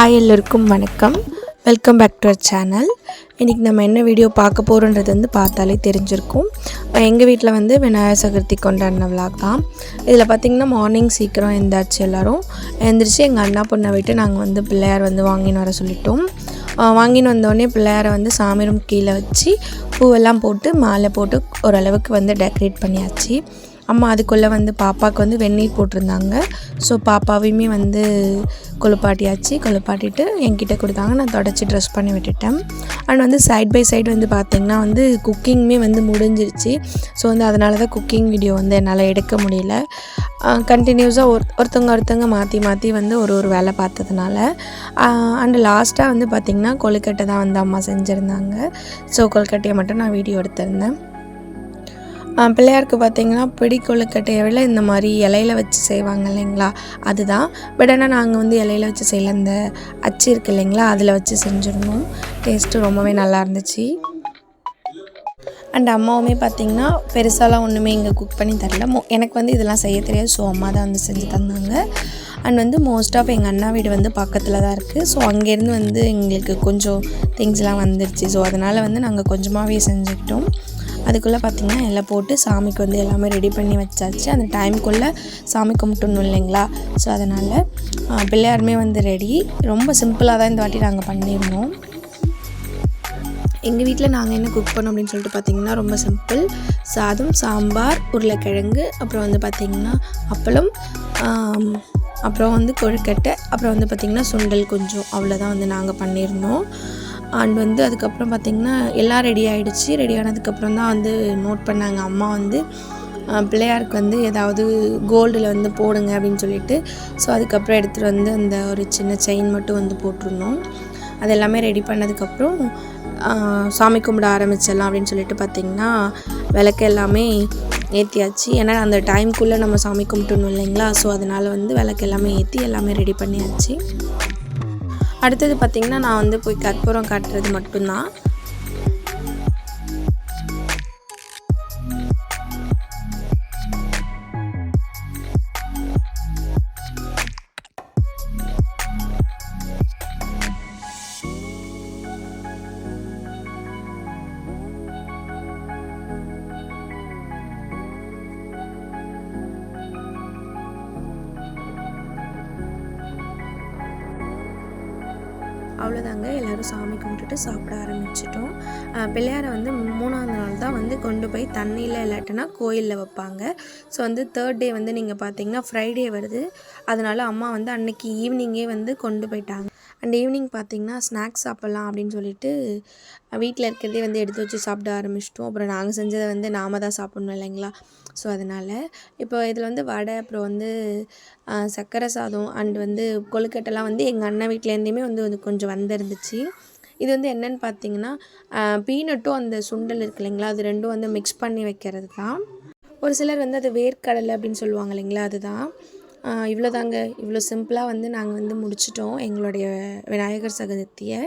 Hi எல்லோருக்கும் வணக்கம். Welcome back to our channel. இன்றைக்கி நம்ம என்ன வீடியோ பார்க்க போகிறோன்றது வந்து பார்த்தாலே தெரிஞ்சிருக்கும். எங்கள் வீட்டில் வந்து விநாயகர் சதுர்த்தி கொண்டாடின விளாக் தான். இதில் பார்த்திங்கன்னா மார்னிங் சீக்கிரம் எழுந்தாச்சு. எல்லோரும் எழுந்திரிச்சு எங்கள் அண்ணா பொண்ணை விட்டு நாங்கள் வந்து பிள்ளையார் வந்து வாங்கின்னு வர சொல்லிட்டோம். வாங்கின்னு வந்தோடனே பிள்ளையாரை வந்து சாமி ரூம் கீழே வச்சு பூவெல்லாம் போட்டு மாலை போட்டு ஓரளவுக்கு வந்து டெக்கரேட் பண்ணியாச்சு. அம்மா அதுக்குள்ளே வந்து பாப்பாவுக்கு வந்து வெந்நீர் போட்டிருந்தாங்க. ஸோ பாப்பாவையுமே வந்து கொழுப்பாட்டிட்டு என்கிட்ட கொடுத்தாங்க. நான் தொடச்சி ட்ரெஸ் பண்ணி விட்டுட்டேன். அண்ட் வந்து சைட் பை சைடு வந்து பார்த்திங்கன்னா வந்து குக்கிங்குமே வந்து முடிஞ்சிருச்சு. ஸோ வந்து அதனால தான் குக்கிங் வீடியோ வந்து என்னால் எடுக்க முடியல. கண்டினியூஸாக ஒருத்தவங்க மாற்றி வந்து ஒரு வேலை பார்த்ததுனால. அண்டு லாஸ்ட்டாக வந்து பார்த்திங்கன்னா கொழுக்கட்டை தான் வந்து அம்மா செஞ்சுருந்தாங்க. ஸோ கொழுக்கட்டையை மட்டும் நான் வீடியோ எடுத்திருந்தேன். பிள்ளையாருக்கு பார்த்திங்கன்னா பிடி கொழுக்கட்டையை விட இந்த மாதிரி இலையில வச்சு செய்வாங்க இல்லைங்களா, அதுதான். பட் ஆனால் நாங்கள் வந்து இலையில வச்சு செய்யலை, இந்த அச்சு இருக்குது இல்லைங்களா, அதில் வச்சு செஞ்சுருந்தோம். டேஸ்ட்டு ரொம்பவே நல்லா இருந்துச்சு. அண்ட் அம்மாவுமே பார்த்திங்கன்னா பெருசாலாம் ஒன்றுமே இங்கே குக் பண்ணி தரல. எனக்கு வந்து இதெல்லாம் செய்ய தெரியாது. ஸோ அம்மா தான் வந்து செஞ்சு தந்தாங்க. அண்ட் வந்து மோஸ்ட் ஆஃப் எங்கள் அண்ணா வீடு வந்து பக்கத்தில் தான் இருக்குது. ஸோ அங்கேருந்து வந்து எங்களுக்கு கொஞ்சம் திங்ஸ்லாம் வந்துடுச்சு. ஸோ அதனால் வந்து நாங்கள் கொஞ்சமாகவே செஞ்சுக்கிட்டோம். அதுக்குள்ளே பார்த்திங்கன்னா எல்லாம் போட்டு சாமிக்கு வந்து எல்லாமே ரெடி பண்ணி வச்சாச்சு. அந்த டைமுக்குள்ளே சாமி கும்பிட்டுணும் இல்லைங்களா. ஸோ அதனால் பிள்ளையாருமே வந்து ரெடி. ரொம்ப சிம்பிளாக தான் இந்த வாட்டி நாங்கள் பண்ணியிருந்தோம். எங்கள் வீட்டில் நாங்கள் என்ன குக் பண்ணோம் அப்படின்னு சொல்லிட்டு பார்த்திங்கன்னா ரொம்ப சிம்பிள். சாதம், சாம்பார், உருளைக்கிழங்கு, அப்புறம் வந்து பார்த்திங்கன்னா அப்பளம், அப்புறம் வந்து கொழுக்கட்டை, அப்புறம் வந்து பார்த்திங்கன்னா சுண்டல் கொஞ்சம், அவ்வளோதான் வந்து நாங்கள் பண்ணியிருந்தோம். அண்ட் வந்து அதுக்கப்புறம் பார்த்திங்கன்னா எல்லாம் ரெடி ஆகிடுச்சு. ரெடி ஆனதுக்கப்புறம் தான் வந்து நோட் பண்ணாங்க அம்மா வந்து பிள்ளையாருக்கு வந்து ஏதாவது கோல்டில் வந்து போடுங்க அப்படின்னு சொல்லிட்டு. ஸோ அதுக்கப்புறம் எடுத்துகிட்டு வந்து அந்த ஒரு சின்ன செயின் மட்டும் வந்து போட்டிருந்தோம். அது எல்லாமே ரெடி பண்ணதுக்கப்புறம் சாமி கும்பிட ஆரம்பிச்சிடலாம் அப்படின்னு சொல்லிட்டு பார்த்திங்கன்னா விளக்கு எல்லாமே ஏற்றியாச்சு. ஏன்னா அந்த டைமுக்குள்ளே நம்ம சாமி கும்பிட்டணும் இல்லைங்களா. ஸோ அதனால் வந்து விளக்கு எல்லாமே ஏற்றி எல்லாமே ரெடி பண்ணியாச்சு. அடுத்தது பார்த்திங்கன்னா நான் வந்து போய் கற்பூரம் காட்டுறது மட்டும்தான். அவ்வளோதாங்க, எல்லோரும் சாமி கும்பிட்டுட்டு சாப்பிட ஆரம்பிச்சிட்டோம். பிள்ளையாரை வந்து 3ஆவது நாள் தான் வந்து கொண்டு போய் தண்ணியில் இல்லாட்டினா கோயிலில் வைப்பாங்க. ஸோ வந்து 3rd டே வந்து நீங்கள் பார்த்தீங்கன்னா ஃப்ரைடே வருது. அதனால் அம்மா வந்து அன்றைக்கி ஈவினிங்கே வந்து கொண்டு போயிட்டாங்க. அண்ட் ஈவினிங் பார்த்திங்கன்னா ஸ்நாக்ஸ் சாப்பிட்லாம் அப்படின்னு சொல்லிட்டு வீட்டில் இருக்கிறதே வந்து எடுத்து வச்சு சாப்பிட ஆரம்பிச்சிட்டோம். அப்புறம் நாங்கள் செஞ்சதை வந்து நாம தான் சாப்பிட்ணும் இல்லைங்களா. ஸோ அதனால் இப்போ இதில் வந்து வடை, அப்புறம் வந்து சர்க்கரை சாதம், அண்ட் வந்து கொழுக்கட்டைலாம் வந்து எங்கள் அண்ணன் வீட்டிலேருந்துமே வந்து கொஞ்சம் வந்துருந்துச்சு. இது வந்து என்னென்னு பார்த்தீங்கன்னா பீனட்டும் அந்த சுண்டல் இருக்குது இல்லைங்களா, அது ரெண்டும் வந்து மிக்ஸ் பண்ணி வைக்கிறது தான். ஒரு சிலர் வந்து அது வேர்க்கடலை அப்படின்னு சொல்லுவாங்க இல்லைங்களா, அதுதான். இவ்வளோதாங்க, இவ்வளோ சிம்பிளாக வந்து நாங்கள் வந்து முடிச்சிட்டோம் எங்களுடைய விநாயகர் சதுர்த்தியை.